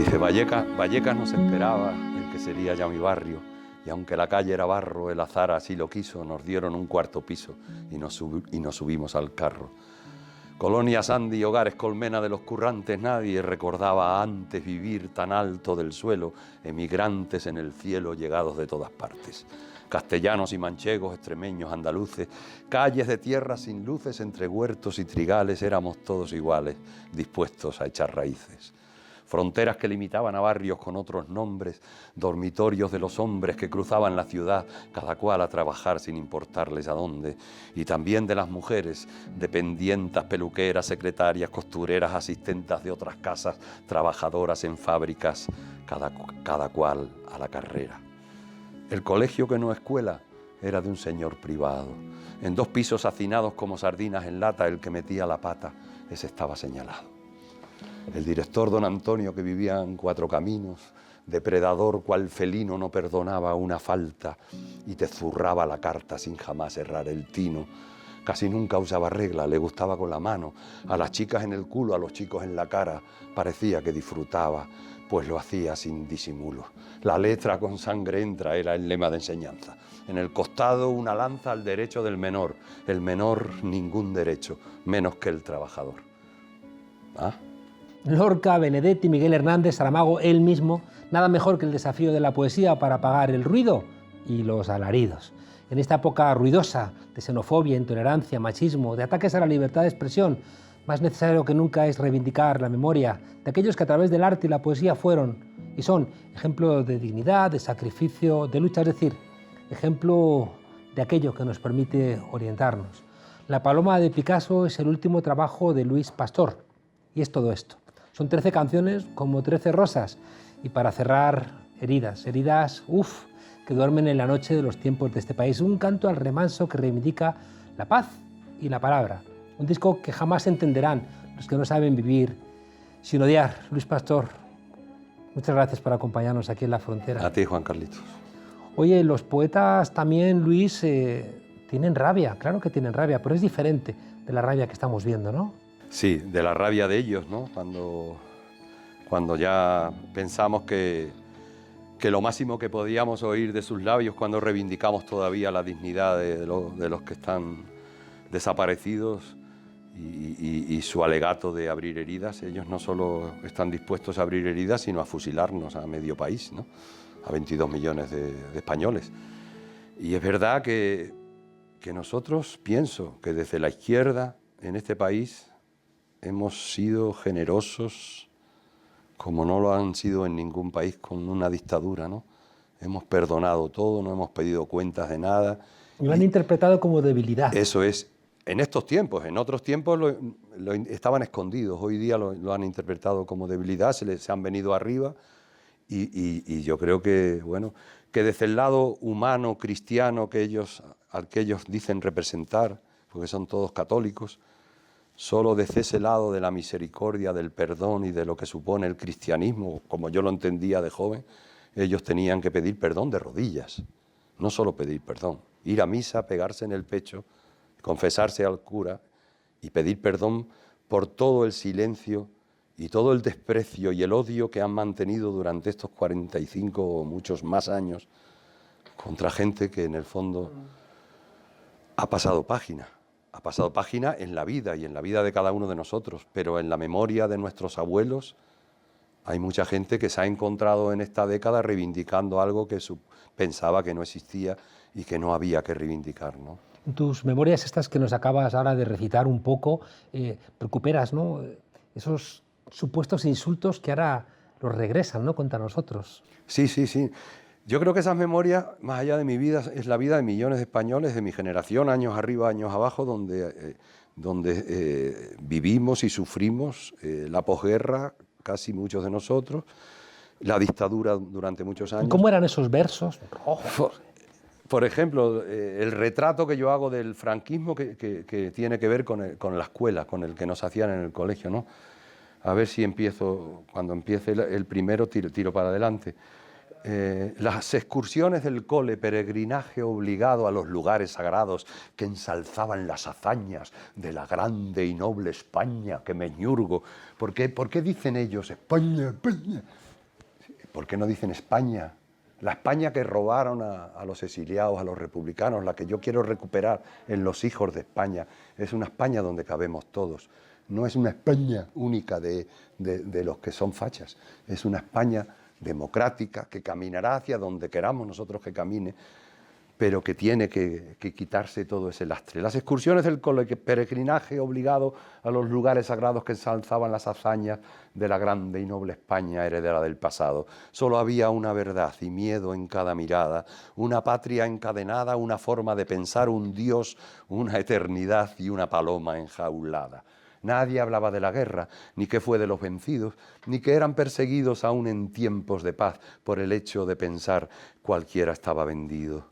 Dice, Vallecas nos esperaba, el que sería ya mi barrio, y aunque la calle era barro, el azar así lo quiso, nos dieron un cuarto piso y nos subimos al carro. Colonia Sandy, hogares colmena de los currantes, nadie recordaba antes vivir tan alto del suelo, emigrantes en el cielo llegados de todas partes. Castellanos y manchegos, extremeños, andaluces, calles de tierra sin luces entre huertos y trigales, éramos todos iguales, dispuestos a echar raíces. Fronteras que limitaban a barrios con otros nombres, dormitorios de los hombres que cruzaban la ciudad, cada cual a trabajar sin importarles a dónde, y también de las mujeres, dependientas, peluqueras, secretarias, costureras, asistentas de otras casas, trabajadoras en fábricas, cada cual a la carrera. El colegio que no escuela era de un señor privado. En 2 pisos hacinados como sardinas en lata, el que metía la pata, ese estaba señalado. El director don Antonio, que vivía en 4 Caminos, depredador cual felino, no perdonaba una falta y te zurraba la carta sin jamás errar el tino. Casi nunca usaba regla, le gustaba con la mano, a las chicas en el culo, a los chicos en la cara, parecía que disfrutaba, pues lo hacía sin disimulo. La letra con sangre entra era el lema de enseñanza. En el costado una lanza al derecho del menor, el menor ningún derecho, menos que el trabajador. ¿Ah? Lorca, Benedetti, Miguel Hernández, Saramago, él mismo, nada mejor que el desafío de la poesía para apagar el ruido y los alaridos. En esta época ruidosa de xenofobia, intolerancia, machismo, de ataques a la libertad de expresión, más necesario que nunca es reivindicar la memoria de aquellos que a través del arte y la poesía fueron y son ejemplo de dignidad, de sacrificio, de lucha, es decir, ejemplo de aquello que nos permite orientarnos. La Paloma de Picasso es el último trabajo de Luis Pastor y es todo esto. Son 13 canciones como 13 rosas y para cerrar, heridas, que duermen en la noche de los tiempos de este país. Un canto al remanso que reivindica la paz y la palabra. Un disco que jamás entenderán los que no saben vivir sin odiar. Luis Pastor, muchas gracias por acompañarnos aquí en La Frontera. A ti, Juan Carlitos. Oye, los poetas también, Luis, tienen rabia, claro que tienen rabia, pero es diferente de la rabia que estamos viendo, ¿no? Sí, de la rabia de ellos, ¿no? Cuando ya pensamos que lo máximo que podíamos oír de sus labios cuando reivindicamos todavía la dignidad de los que están desaparecidos y su alegato de abrir heridas, ellos no solo están dispuestos a abrir heridas, sino a fusilarnos a medio país, ¿no? A 22 millones de españoles. Y es verdad que nosotros, pienso que desde la izquierda en este país hemos sido generosos como no lo han sido en ningún país con una dictadura, ¿no? Hemos perdonado todo, no hemos pedido cuentas de nada. Lo han interpretado como debilidad. Eso es, en estos tiempos. En otros tiempos estaban escondidos. Hoy día lo han interpretado como debilidad, se han venido arriba y yo creo que, bueno, que desde el lado humano, cristiano al que ellos dicen representar, porque son todos católicos, solo desde ese lado de la misericordia, del perdón y de lo que supone el cristianismo, como yo lo entendía de joven, ellos tenían que pedir perdón de rodillas, no solo pedir perdón, ir a misa, pegarse en el pecho, confesarse al cura y pedir perdón por todo el silencio y todo el desprecio y el odio que han mantenido durante estos 45 o muchos más años contra gente que en el fondo ha pasado página. Ha pasado página en la vida y en la vida de cada uno de nosotros, pero en la memoria de nuestros abuelos hay mucha gente que se ha encontrado en esta década reivindicando algo que pensaba que no existía y que no había que reivindicar, ¿no? En tus memorias estas que nos acabas ahora de recitar un poco, recuperas, ¿no?, esos supuestos insultos que ahora los regresan, ¿no?, contra nosotros. Sí. Yo creo que esas memorias, más allá de mi vida, es la vida de millones de españoles de mi generación, años arriba, años abajo, donde vivimos y sufrimos la posguerra, casi muchos de nosotros, la dictadura durante muchos años. ¿Cómo eran esos versos rojos? Por ejemplo, el retrato que yo hago del franquismo que tiene que ver con la escuela, con el que nos hacían en el colegio, ¿no? A ver si cuando empiece el primero, tiro para adelante. Las excursiones del cole, peregrinaje obligado a los lugares sagrados que ensalzaban las hazañas de la grande y noble España que me ñurgo. ¿Por qué dicen ellos España, España? ¿Por qué no dicen España? La España que robaron a los exiliados, a los republicanos, la que yo quiero recuperar en los hijos de España, es una España donde cabemos todos. No es una España única de los que son fachas, es una España democrática que caminará hacia donde queramos nosotros que camine, pero que tiene que quitarse todo ese lastre. Las excursiones del peregrinaje obligado a los lugares sagrados que ensalzaban las hazañas de la grande y noble España heredera del pasado. Solo había una verdad y miedo en cada mirada, una patria encadenada, una forma de pensar, un Dios, una eternidad y una paloma enjaulada. Nadie hablaba de la guerra, ni qué fue de los vencidos, ni que eran perseguidos aún en tiempos de paz por el hecho de pensar cualquiera estaba vendido.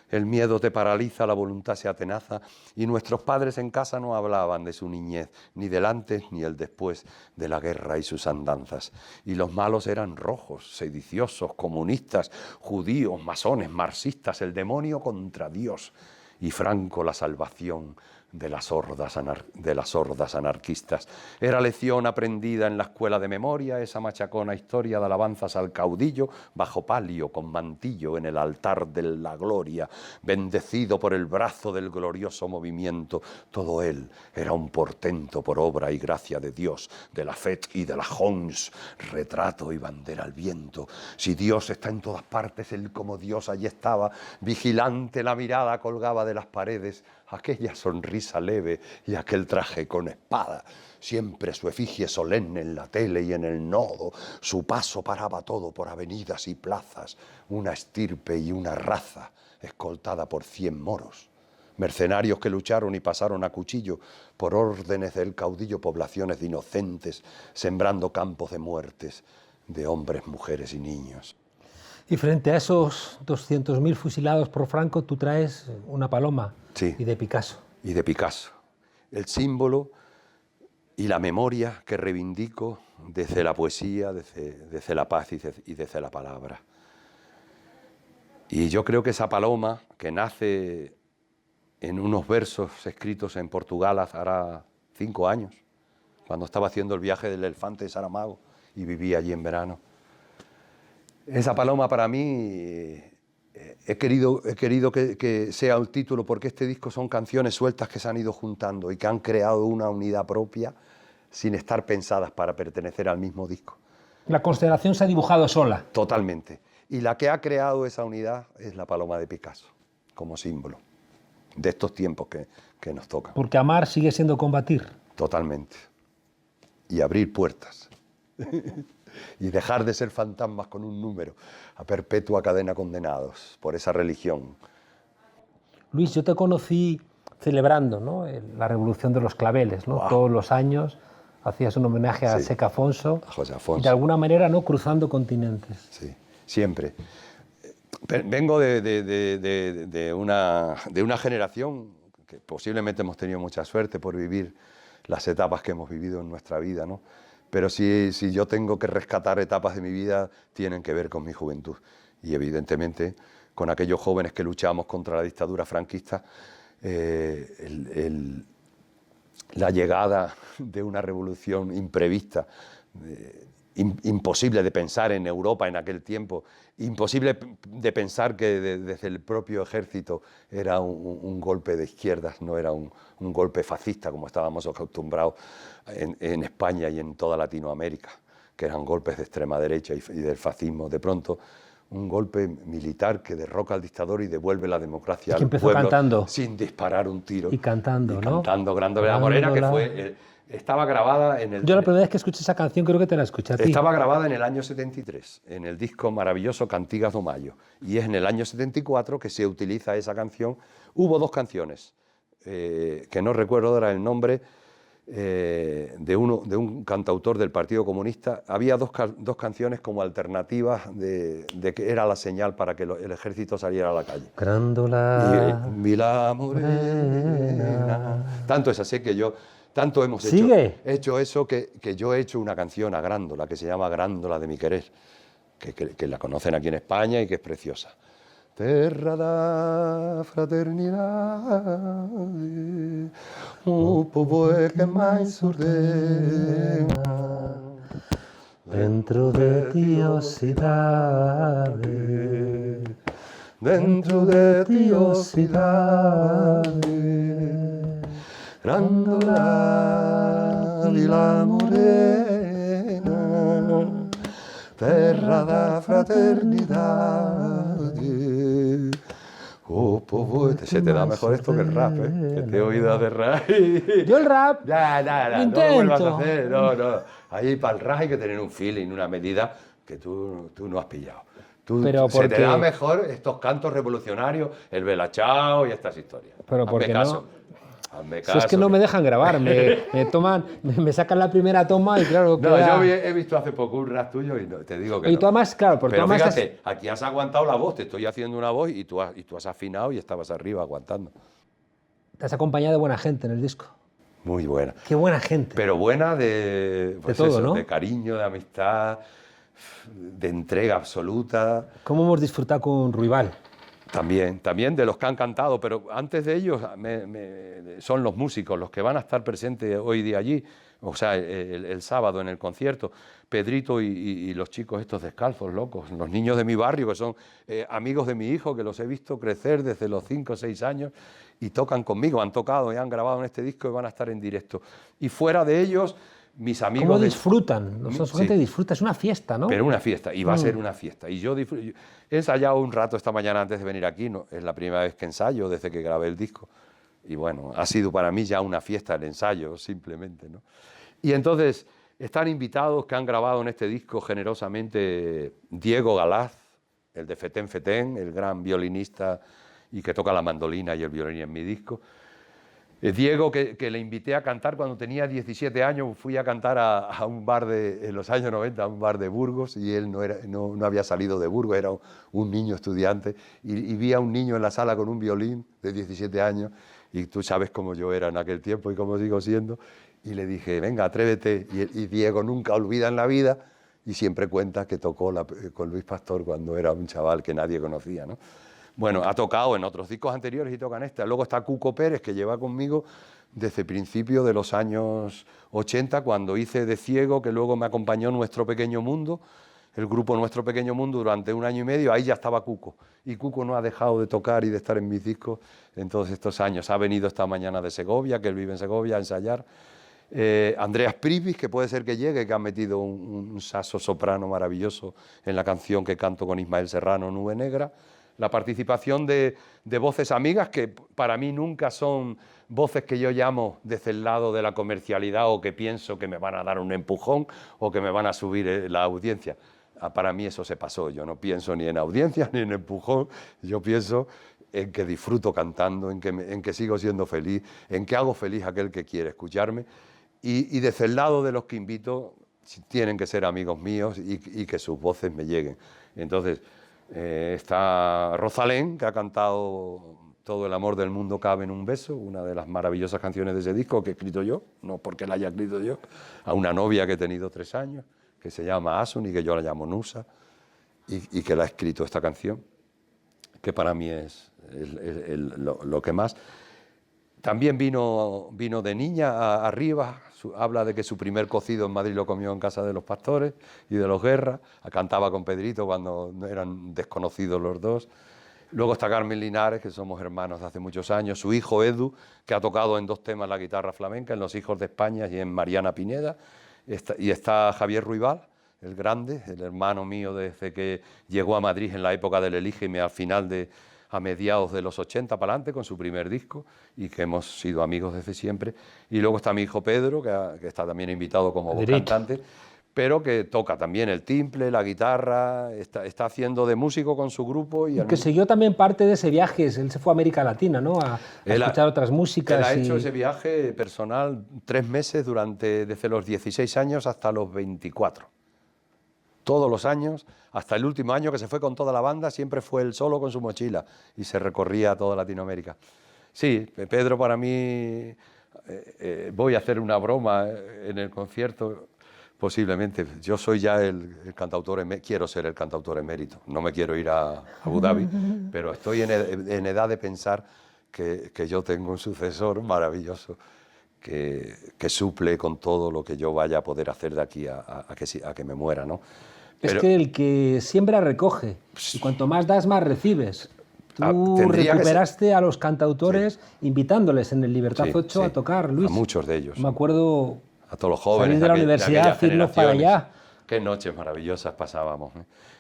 El miedo te paraliza, la voluntad se atenaza y nuestros padres en casa no hablaban de su niñez, ni del antes ni el después de la guerra y sus andanzas. Y los malos eran rojos, sediciosos, comunistas, judíos, masones, marxistas, el demonio contra Dios y Franco la salvación de las hordas anarquistas. Era lección aprendida en la escuela de memoria, esa machacona historia de alabanzas al caudillo, bajo palio, con mantillo, en el altar de la gloria, bendecido por el brazo del glorioso movimiento. Todo él era un portento por obra y gracia de Dios, de la FET y de la Homs, retrato y bandera al viento. Si Dios está en todas partes, él como Dios allí estaba, vigilante la mirada colgaba de las paredes, aquella sonrisa leve y aquel traje con espada, siempre su efigie solemne en la tele y en el nodo, su paso paraba todo por avenidas y plazas, una estirpe y una raza escoltada por 100 moros, mercenarios que lucharon y pasaron a cuchillo por órdenes del caudillo poblaciones de inocentes, sembrando campos de muertes de hombres, mujeres y niños. Y frente a esos 200.000 fusilados por Franco, tú traes una paloma. Sí. Y de Picasso. Y de Picasso. El símbolo y la memoria que reivindico desde la poesía, desde la paz y desde la palabra. Y yo creo que esa paloma, que nace en unos versos escritos en Portugal hará 5 años, cuando estaba haciendo el viaje del elefante de Saramago y vivía allí en verano. Esa paloma para mí... He querido que sea el título porque este disco son canciones sueltas que se han ido juntando y que han creado una unidad propia sin estar pensadas para pertenecer al mismo disco. La constelación se ha dibujado sola. Totalmente. Y la que ha creado esa unidad es la paloma de Picasso, como símbolo de estos tiempos que nos tocan. Porque amar sigue siendo combatir. Totalmente. Y abrir puertas. Y dejar de ser fantasmas con un número, a perpetua cadena condenados por esa religión. Luis, yo te conocí celebrando, ¿no?, la Revolución de los Claveles, ¿no? Wow. Todos los años hacías un homenaje a Seca Afonso, a José Afonso. Y de alguna manera, ¿no?, cruzando continentes. Sí, siempre. Vengo de una generación que posiblemente hemos tenido mucha suerte por vivir las etapas que hemos vivido en nuestra vida, ¿no? Pero si yo tengo que rescatar etapas de mi vida, tienen que ver con mi juventud. Y evidentemente, con aquellos jóvenes que luchamos contra la dictadura franquista, la llegada de una revolución imprevista, imposible de pensar en Europa en aquel tiempo, imposible de pensar que desde el propio ejército era un golpe de izquierdas, no era un golpe fascista como estábamos acostumbrados en España y en toda Latinoamérica, que eran golpes de extrema derecha y del fascismo. De pronto, un golpe militar que derroca al dictador y devuelve la democracia al pueblo cantando, sin disparar un tiro. Y cantando, ¿no? Cantando Grande la Morena, que fue... Estaba grabada en el... Yo la primera vez que escuché esa canción creo que te la escuché a ti. Estaba grabada en el año 73, en el disco maravilloso Cantigas do Mayo. Y es en el año 74 que se utiliza esa canción. Hubo 2 canciones, que no recuerdo ahora el nombre, de un cantautor del Partido Comunista. Había dos canciones como alternativas de que era la señal para que el ejército saliera a la calle. Grándola Vila Morena. Tanto es así que yo... Tanto hemos hecho eso que yo he hecho una canción a Grándola, que se llama Grándola de mi querer, que la conocen aquí en España y que es preciosa. Terra da fraternidade, o povo é que mais ordena, dentro de tiosidades, dentro de tiosidades, Grandola di la morena, terra da fraternidade. Oh, poeta, se te da mejor esto que el rap, ¿eh? Que te he oído hacer rap. Yo el rap Ya, no intento. lo vuelvas a hacer, no. Ahí para el rap hay que tener un feeling, una medida que tú no has pillado. Pero se te porque- da mejor estos cantos revolucionarios, el Bella Ciao y estas historias. Pero Hazme porque caso. no. Hazme Si caso. es que no me dejan grabar, me toman, me sacan la primera toma y claro, No, queda- yo he visto hace poco un rap tuyo y te digo que Y no. tú además, claro, porque Pero tú además fíjate, aquí has aguantado la voz, te estoy haciendo una voz y tú has afinado y estabas arriba aguantando. te has acompañado de buena gente en el disco. Muy buena. Qué buena gente. Pero buena de, pues todo, eso, ¿no? de cariño, de amistad, de entrega absoluta. ¿Cómo hemos disfrutado con Ruibal? También de los que han cantado, pero antes de ellos son los músicos, los que van a estar presentes hoy día allí, o sea, el sábado en el concierto. Pedrito y los chicos estos descalzos, locos, los niños de mi barrio, que son amigos de mi hijo, que los he visto crecer desde los 5 o 6 años y tocan conmigo, han tocado y han grabado en este disco y van a estar en directo. Y fuera de ellos, mis amigos... ¿Cómo de- disfrutan? Nosotros Sí. gente disfruta, es una fiesta, ¿no? Pero una fiesta, y va a ser una fiesta. Y yo he ensayado un rato esta mañana antes de venir aquí, ¿no? Es la primera vez que ensayo desde que grabé el disco. Y bueno, ha sido para mí ya una fiesta el ensayo, simplemente, ¿no? Y entonces están invitados que han grabado en este disco generosamente Diego Galaz, el de Fetén Fetén, el gran violinista y que toca la mandolina y el violín en mi disco. Diego, que le invité a cantar cuando tenía 17 años, fui a cantar a un bar en los años 90, a un bar de Burgos, y él no había salido de Burgos, era un niño estudiante, y vi a un niño en la sala con un violín de 17 años, y tú sabes cómo yo era en aquel tiempo y cómo sigo siendo, y le dije, venga, atrévete, y Diego nunca olvida en la vida, y siempre cuenta que tocó con Luis Pastor cuando era un chaval que nadie conocía, ¿no? Bueno, ha tocado en otros discos anteriores y toca en este. Luego está Cuco Pérez, que lleva conmigo desde principios de los años 80, cuando hice De Ciego, que luego me acompañó Nuestro Pequeño Mundo, el grupo Nuestro Pequeño Mundo, durante 1 año y medio. Ahí ya estaba Cuco. Y Cuco no ha dejado de tocar y de estar en mis discos en todos estos años. Ha venido esta mañana de Segovia, que él vive en Segovia, a ensayar. Andreas Privis, que puede ser que llegue, que ha metido un saxo soprano maravilloso en la canción que canto con Ismael Serrano, Nube Negra. La participación de voces amigas, que para mí nunca son voces que yo llamo desde el lado de la comercialidad o que pienso que me van a dar un empujón o que me van a subir la audiencia. Para mí eso se pasó. Yo no pienso ni en audiencia ni en empujón. Yo pienso en que disfruto cantando, en que sigo siendo feliz, en que hago feliz a aquel que quiere escucharme. Y desde el lado de los que invito, tienen que ser amigos míos y que sus voces me lleguen. Entonces, está Rosalén, que ha cantado Todo el amor del mundo cabe en un beso, una de las maravillosas canciones de ese disco que he escrito yo, no porque la haya escrito yo, a una novia que he tenido 3 años, que se llama Asun y que yo la llamo Nusa, y que la ha escrito esta canción, que para mí es lo que más. También vino de niña arriba, habla de que su primer cocido en Madrid lo comió en casa de los Pastores y de los Guerra, cantaba con Pedrito cuando eran desconocidos los dos. Luego está Carmen Linares, que somos hermanos de hace muchos años, su hijo Edu, que ha tocado en 2 temas la guitarra flamenca, en Los Hijos de España y en Mariana Pineda, y está Javier Ruibal, el grande, el hermano mío desde que llegó a Madrid en la época del Elígeme, a mediados de los 80 para adelante, con su primer disco, y que hemos sido amigos desde siempre. Y luego está mi hijo Pedro, que está también invitado como voz cantante, pero que toca también el timple, la guitarra, está haciendo de músico con su grupo. Y que siguió también parte de ese viaje, él se fue a América Latina, ¿no? A escuchar otras músicas. Él ha hecho ese viaje personal 3 meses desde los 16 años hasta los 24. Todos los años, hasta el último año que se fue con toda la banda, siempre fue él solo con su mochila y se recorría toda Latinoamérica. Sí, Pedro para mí, voy a hacer una broma en el concierto, posiblemente. Yo soy ya el cantautor, quiero ser el cantautor emérito, no me quiero ir a Abu Dhabi, pero estoy en edad de pensar que yo tengo un sucesor maravilloso que suple con todo lo que yo vaya a poder hacer de aquí a que me muera, ¿no? Es que el que siembra recoge, y cuanto más das, más recibes. Tú recuperaste a los cantautores invitándoles en el Libertad 8 a tocar, Luis. A muchos de ellos. Me acuerdo a todos los jóvenes salir de la universidad, irnos para allá. Qué noches maravillosas pasábamos.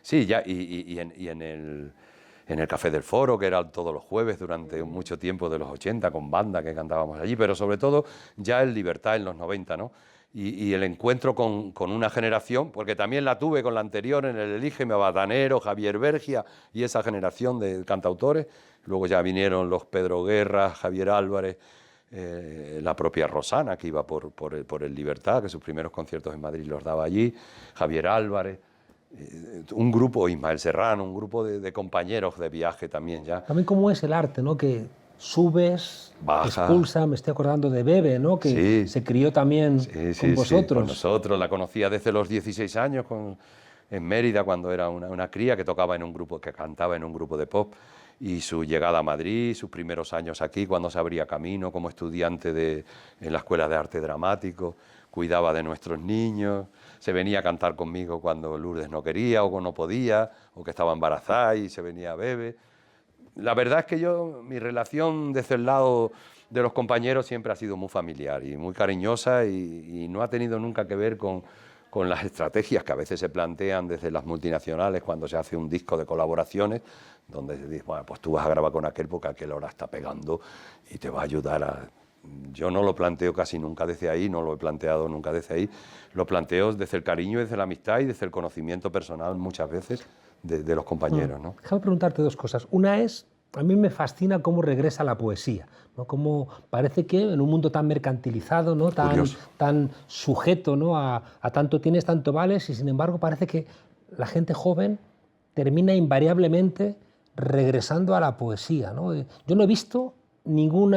Sí, ya, y en el Café del Foro, que era todos los jueves durante mucho tiempo de los 80, con banda que cantábamos allí, pero sobre todo ya el Libertad en los 90, ¿no? Y el encuentro con una generación, porque también la tuve con la anterior en el Elígeme, Batanero, Javier Bergia y esa generación de cantautores. Luego ya vinieron los Pedro Guerra, Javier Álvarez, la propia Rosana, que iba por el Libertad, que sus primeros conciertos en Madrid los daba allí, Javier Álvarez, un grupo, Ismael Serrano, un grupo de compañeros de viaje también ya. También cómo es el arte, ¿no? Que subes, baja, expulsa, me estoy acordando de Bebe, ¿no? Que se crió también con vosotros. Sí, con nosotros, la conocía desde los 16 años en Mérida, cuando era una cría que tocaba en un grupo, que cantaba en un grupo de pop, y su llegada a Madrid, sus primeros años aquí, cuando se abría camino como estudiante en la Escuela de Arte Dramático, cuidaba de nuestros niños, se venía a cantar conmigo cuando Lourdes no quería o no podía, o que estaba embarazada y se venía a Bebe. La verdad es que mi relación desde el lado de los compañeros siempre ha sido muy familiar y muy cariñosa y no ha tenido nunca que ver con las estrategias que a veces se plantean desde las multinacionales cuando se hace un disco de colaboraciones, donde se dice, bueno, pues tú vas a grabar con aquel porque aquel ahora está pegando y te va a ayudar a... Yo no lo planteo casi nunca desde ahí, no lo he planteado nunca desde ahí, lo planteo desde el cariño, desde la amistad y desde el conocimiento personal muchas veces de los compañeros, ¿no? Déjame preguntarte dos cosas. Una es, a mí me fascina cómo regresa la poesía, ¿no? Cómo parece que en un mundo tan mercantilizado, ¿no? tan sujeto, ¿no? a tanto tienes, tanto vales, y sin embargo parece que la gente joven termina invariablemente regresando a la poesía, ¿no? Yo no he visto ningún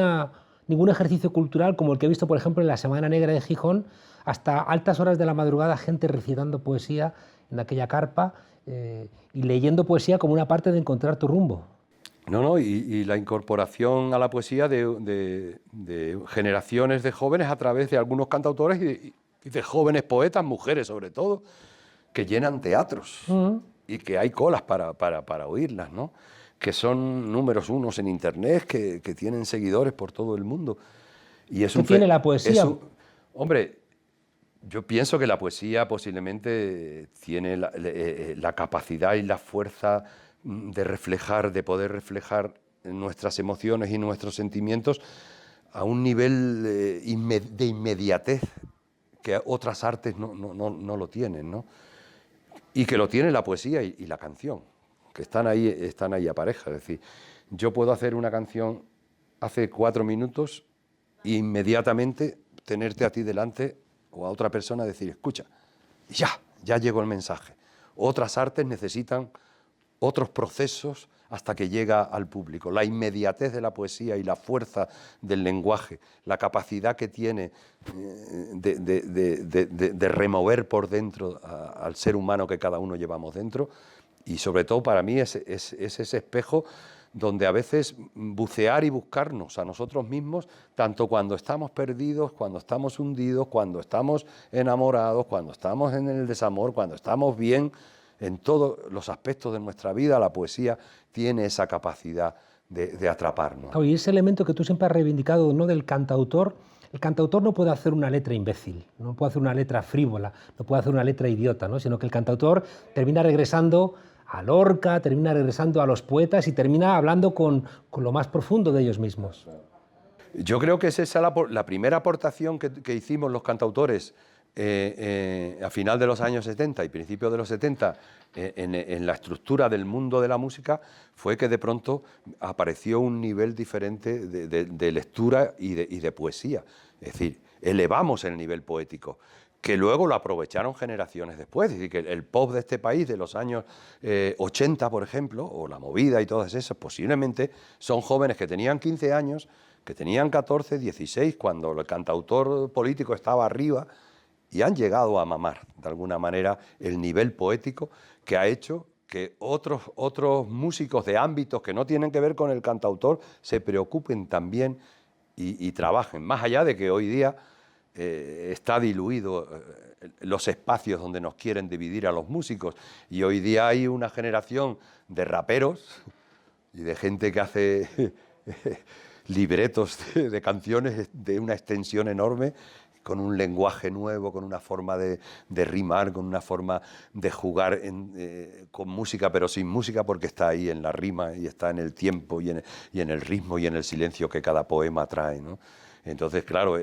ejercicio cultural como el que he visto, por ejemplo, en la Semana Negra de Gijón, hasta altas horas de la madrugada, gente recitando poesía en aquella carpa y leyendo poesía como una parte de encontrar tu rumbo. No, y la incorporación a la poesía de generaciones de jóvenes a través de algunos cantautores y de jóvenes poetas, mujeres sobre todo, que llenan teatros y que hay colas para oírlas, ¿no? Que son números unos en internet, que tienen seguidores por todo el mundo. Y es ¿Qué tiene la poesía? Hombre, yo pienso que la poesía posiblemente tiene la capacidad y la fuerza de poder reflejar nuestras emociones y nuestros sentimientos a un nivel de inmediatez que otras artes no lo tienen, ¿no? Y que lo tiene la poesía y la canción, que están ahí a pareja. Es decir, yo puedo hacer una canción hace 4 minutos e inmediatamente tenerte a ti delante o a otra persona decir, escucha, y ya llegó el mensaje. Otras artes necesitan otros procesos hasta que llega al público. La inmediatez de la poesía y la fuerza del lenguaje, la capacidad que tiene de remover por dentro al ser humano que cada uno llevamos dentro, y sobre todo para mí es ese espejo donde a veces bucear y buscarnos a nosotros mismos, tanto cuando estamos perdidos, cuando estamos hundidos, cuando estamos enamorados, cuando estamos en el desamor, cuando estamos bien. En todos los aspectos de nuestra vida, la poesía tiene esa capacidad de atraparnos. Y ese elemento que tú siempre has reivindicado, ¿no?, del cantautor. El cantautor no puede hacer una letra imbécil, no puede hacer una letra frívola, no puede hacer una letra idiota, ¿no? Sino que el cantautor termina regresando a Lorca, termina regresando a los poetas y termina hablando con lo más profundo de ellos mismos. Yo creo que esa es la primera aportación que hicimos los cantautores a final de los años 70 y principios de los 70 en la estructura del mundo de la música, fue que de pronto apareció un nivel diferente de lectura y de poesía. Es decir, elevamos el nivel poético, que luego lo aprovecharon generaciones después. Es decir, que el pop de este país de los años 80, por ejemplo, o la movida y todas esas, posiblemente son jóvenes que tenían 15 años, que tenían 14, 16, cuando el cantautor político estaba arriba, y han llegado a mamar, de alguna manera, el nivel poético que ha hecho que otros músicos de ámbitos que no tienen que ver con el cantautor se preocupen también y trabajen, más allá de que hoy día está diluido los espacios donde nos quieren dividir a los músicos, y hoy día hay una generación de raperos y de gente que hace libretos de canciones de una extensión enorme, con un lenguaje nuevo, con una forma de rimar, con una forma de jugar con música, pero sin música, porque está ahí en la rima y está en el tiempo y en el ritmo y en el silencio que cada poema trae, ¿no? Entonces, claro,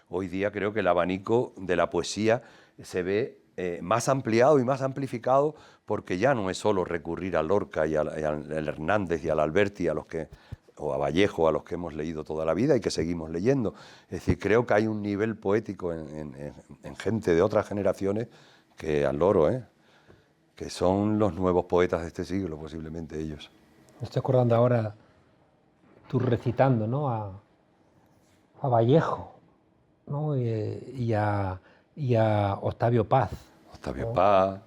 hoy día creo que el abanico de la poesía se ve más ampliado y más amplificado, porque ya no es solo recurrir a Lorca y al Hernández y al Alberti, o a Vallejo, a los que hemos leído toda la vida y que seguimos leyendo. Es decir, creo que hay un nivel poético en gente de otras generaciones que al loro, que son los nuevos poetas de este siglo, posiblemente ellos. Me estoy acordando ahora, tú recitando, ¿no?, a Vallejo, ¿no?, y a Octavio Paz. Octavio, ¿no?, Paz,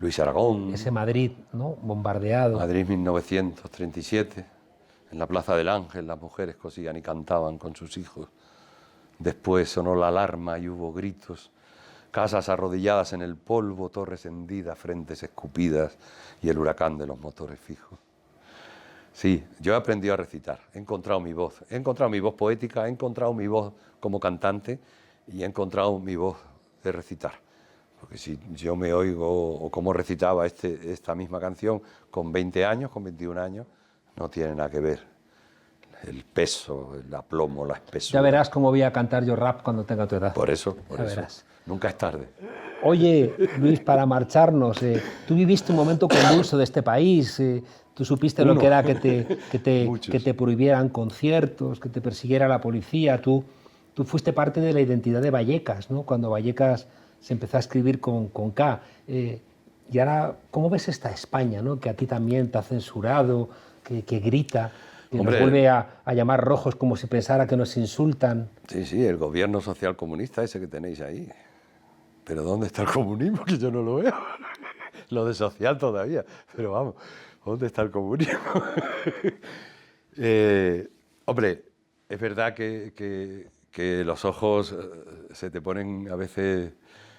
Luis Aragón. Ese Madrid, ¿no?, bombardeado. Madrid 1937. En la Plaza del Ángel las mujeres cosían y cantaban con sus hijos. Después sonó la alarma y hubo gritos. Casas arrodilladas en el polvo, torres hendidas, frentes escupidas y el huracán de los motores fijos. Sí, yo he aprendido a recitar, he encontrado mi voz. He encontrado mi voz poética, he encontrado mi voz como cantante y he encontrado mi voz de recitar. Porque si yo me oigo o cómo recitaba esta misma canción con 20 años, con 21 años, no tiene nada que ver. El peso, el aplomo, la espesura. Ya verás cómo voy a cantar yo rap cuando tenga tu edad. Por eso. Verás. Nunca es tarde. Oye, Luis, para marcharnos, tú viviste un momento convulso de este país, tú supiste lo que era que te prohibieran conciertos, que te persiguiera la policía, tú fuiste parte de la identidad de Vallecas, ¿no?, cuando Vallecas se empezó a escribir con K. Y ahora, ¿cómo ves esta España, ¿no?, que a ti también te ha censurado, que grita, que nos vuelve a llamar rojos como si pensara que nos insultan? Sí, el gobierno social comunista ese que tenéis ahí. Pero ¿dónde está el comunismo? Que yo no lo veo. Lo de social todavía. Pero vamos, ¿dónde está el comunismo? Hombre, es verdad que los ojos se te ponen a veces,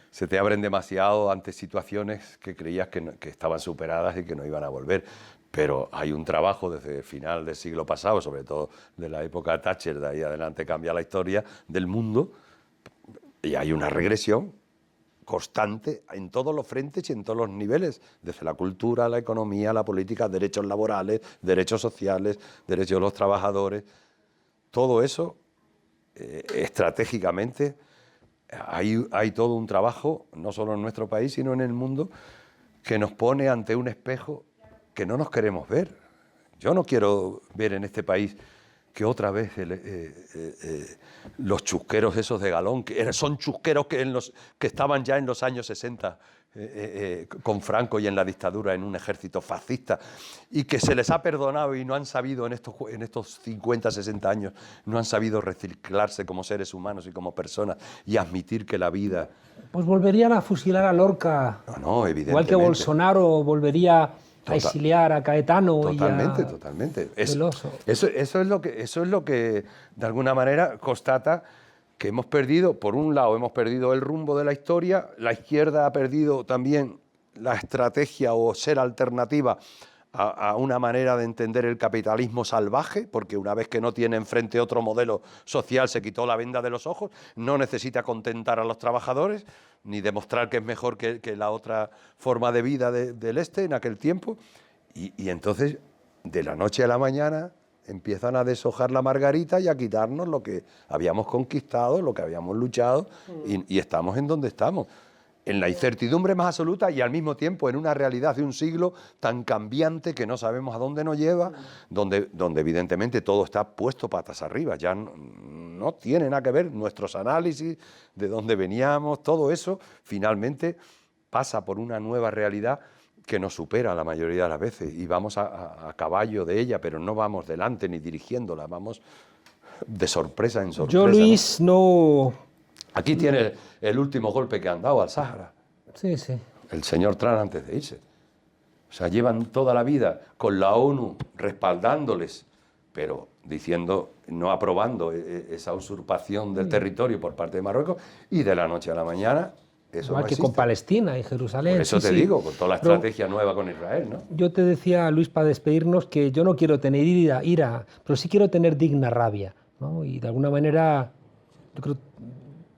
se te abren demasiado ante situaciones que creías que estaban superadas y que no iban a volver. Pero hay un trabajo desde el final del siglo pasado, sobre todo de la época Thatcher, de ahí adelante cambia la historia del mundo, y hay una regresión constante en todos los frentes y en todos los niveles, desde la cultura, la economía, la política, derechos laborales, derechos sociales, derechos de los trabajadores. Todo eso, estratégicamente, hay todo un trabajo, no solo en nuestro país, sino en el mundo, que nos pone ante un espejo que no nos queremos ver. Yo no quiero ver en este país que otra vez los chusqueros esos de galón, que son chusqueros que estaban ya en los años 60 con Franco y en la dictadura, en un ejército fascista, y que se les ha perdonado y no han sabido en estos 50, 60 años, no han sabido reciclarse como seres humanos y como personas y admitir que la vida... Pues volverían a fusilar a Lorca. No, evidentemente. Igual que Bolsonaro volvería a exiliar a Caetano. Totalmente. Veloso. Eso es lo que, de alguna manera, constata que hemos perdido, por un lado, hemos perdido el rumbo de la historia, la izquierda ha perdido también la estrategia o ser alternativa a una manera de entender el capitalismo salvaje, porque una vez que no tiene enfrente otro modelo social, se quitó la venda de los ojos, no necesita contentar a los trabajadores, ni demostrar que es mejor que la otra forma de vida del este en aquel tiempo, y entonces, de la noche a la mañana, empiezan a deshojar la margarita y a quitarnos lo que habíamos conquistado, lo que habíamos luchado, y estamos en donde estamos, en la incertidumbre más absoluta y al mismo tiempo en una realidad de un siglo tan cambiante que no sabemos a dónde nos lleva, donde evidentemente todo está puesto patas arriba, ya no tiene nada que ver nuestros análisis, de dónde veníamos, todo eso finalmente pasa por una nueva realidad que nos supera la mayoría de las veces y vamos a caballo de ella, pero no vamos delante ni dirigiéndola, vamos de sorpresa en sorpresa. Yo, Luis, no... Aquí tiene el último golpe que han dado al Sáhara. Sí. El señor Trump antes de irse. O sea, llevan toda la vida con la ONU respaldándoles pero diciendo, no aprobando esa usurpación del territorio por parte de Marruecos, y de la noche a la mañana eso igual no que existe. con Palestina y Jerusalén. Por eso te digo, con toda la estrategia nueva con Israel, ¿no? Yo te decía, Luis, para despedirnos, que yo no quiero tener ira, pero sí quiero tener digna rabia, ¿no? Y de alguna manera, yo creo,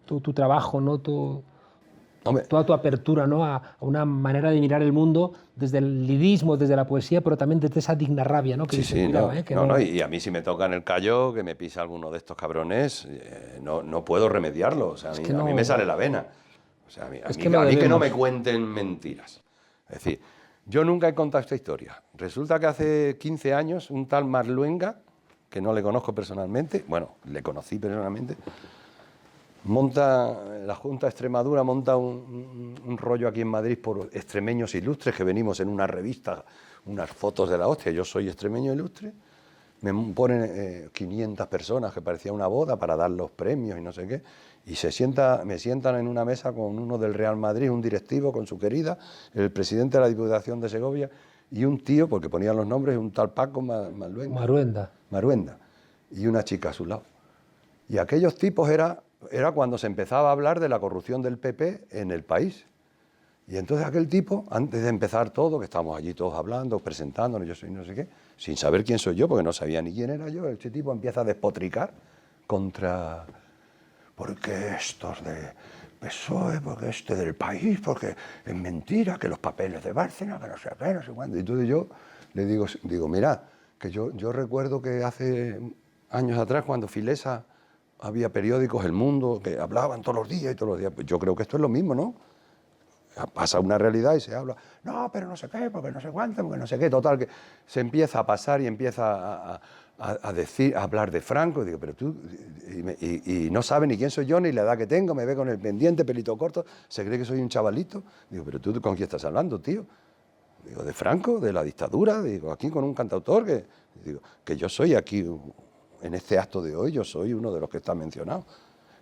tu trabajo, ¿no? Toda tu apertura, ¿no? a una manera de mirar el mundo desde el lirismo, desde la poesía, pero también desde esa digna rabia, ¿no? Que Sí, cuidado, no, y a mí si me toca en el callo, que me pisa alguno de estos cabrones, no puedo remediarlo, o sea, a mí me sale la vena. O sea, a mí que no me cuenten mentiras. Es decir, yo nunca he contado esta historia. Resulta que hace 15 años un tal Marluenga, que no le conozco personalmente, bueno, le conocí personalmente, la Junta de Extremadura monta un rollo aquí en Madrid por extremeños ilustres, que venimos en una revista, unas fotos de la hostia, yo soy extremeño ilustre, me ponen 500 personas, que parecía una boda, para dar los premios y no sé qué, y me sientan en una mesa con uno del Real Madrid, un directivo con su querida, el presidente de la Diputación de Segovia, y un tío, porque ponían los nombres, un tal Paco Maruenda, y una chica a su lado. Y aquellos tipos era cuando se empezaba a hablar de la corrupción del PP en el país. Y entonces aquel tipo, antes de empezar todo, que estábamos allí todos hablando, presentándonos, yo soy no sé qué, sin saber quién soy yo, porque no sabía ni quién era yo, este tipo empieza a despotricar contra... porque estos de PSOE, porque este del país, porque es mentira, que los papeles de Bárcena, que no sé qué, no sé cuándo. Y entonces yo le digo, mira, que yo recuerdo que hace años atrás, cuando Filesa había periódicos, El Mundo, que hablaban todos los días, pues yo creo que esto es lo mismo, ¿no? Pasa una realidad y se habla, no, pero no sé qué, porque no sé cuánto, porque no sé qué, total, que se empieza a pasar y empieza a hablar de Franco, y digo, pero tú, y no sabe ni quién soy yo, ni la edad que tengo, me ve con el pendiente, pelito corto, se cree que soy un chavalito, digo, pero tú, ¿con quién estás hablando, tío? Digo, de Franco, de la dictadura, digo, aquí con un cantautor, que yo soy aquí, en este acto de hoy, yo soy uno de los que está mencionado.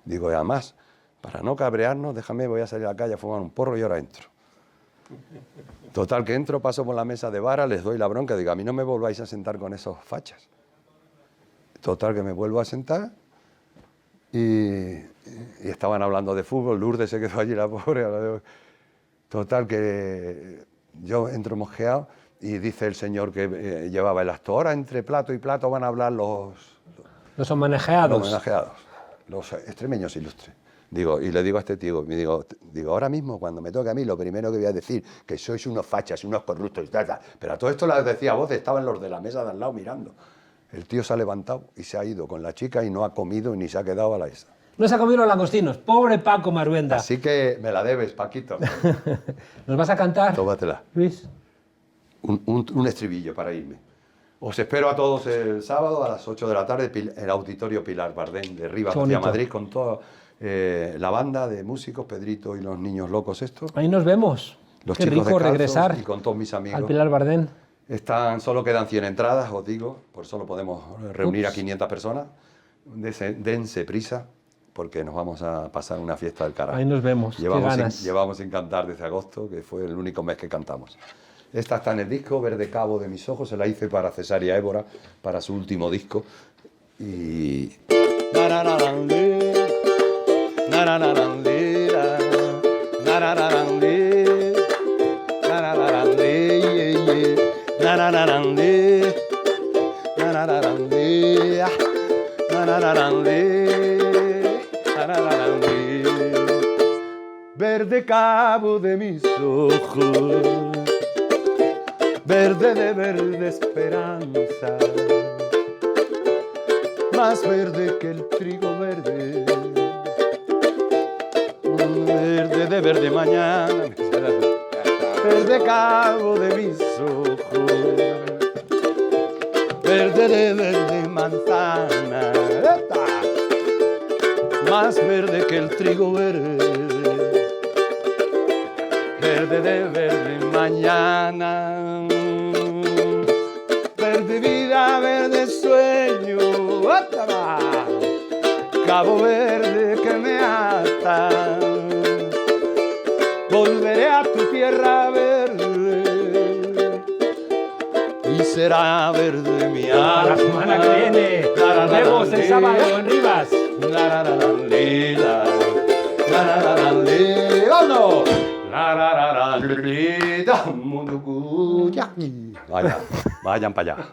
Digo, y además, para no cabrearnos, voy a salir a la calle a fumar un porro y ahora entro. Total, que entro, paso por la mesa de vara, les doy la bronca, digo, a mí no me volváis a sentar con esos fachas. Total, que me vuelvo a sentar y estaban hablando de fútbol, Lourdes se quedó allí la pobre. Total, que yo entro mosqueado y dice el señor que llevaba el acto, ahora entre plato y plato van a hablar los homenajeados, los extremeños ilustres. Digo, y le digo a este tío, digo, ahora mismo cuando me toque a mí, lo primero que voy a decir, que sois unos fachas, unos corruptos y tal. Pero a todo esto lo decía a voz, estaban los de la mesa de al lado mirando. El tío se ha levantado y se ha ido con la chica y no ha comido ni se ha quedado a la esa. No se ha comido los langostinos, pobre Paco Maruenda. Así que me la debes, Paquito. ¿Nos vas a cantar? Tómatela. Luis. Un estribillo para irme. Os espero a todos el sábado a las 8 de la tarde en el Auditorio Pilar Bardén de Rivas hacia Madrid, con toda la banda de músicos, Pedrito y los niños locos estos. Ahí nos vemos. Los Qué chicos rico descalzos, regresar y con todos mis amigos. al Pilar Bardén. Solo quedan 100 entradas, os digo, por solo podemos reunir a 500 personas. Dense prisa, porque nos vamos a pasar una fiesta del carajo. Ahí nos vemos. Llevamos sin cantar desde agosto, que fue el único mes que cantamos. Esta está en el disco, Verde Cabo de mis ojos, se la hice para Cesárea Évora, para su último disco. Y... Verde cabo de mis ojos, verde de verde esperanza, más verde que el trigo verde, verde de verde mañana, verde cabo de mis ojos, verde de verde manzana, más verde que el trigo verde, verde de verde mañana, verde vida, verde sueño, cabo verde que me ata, volveré a tu tierra verde será verde mi A la semana que viene. Nos vemos el sábado en Rivas. Vayan para allá.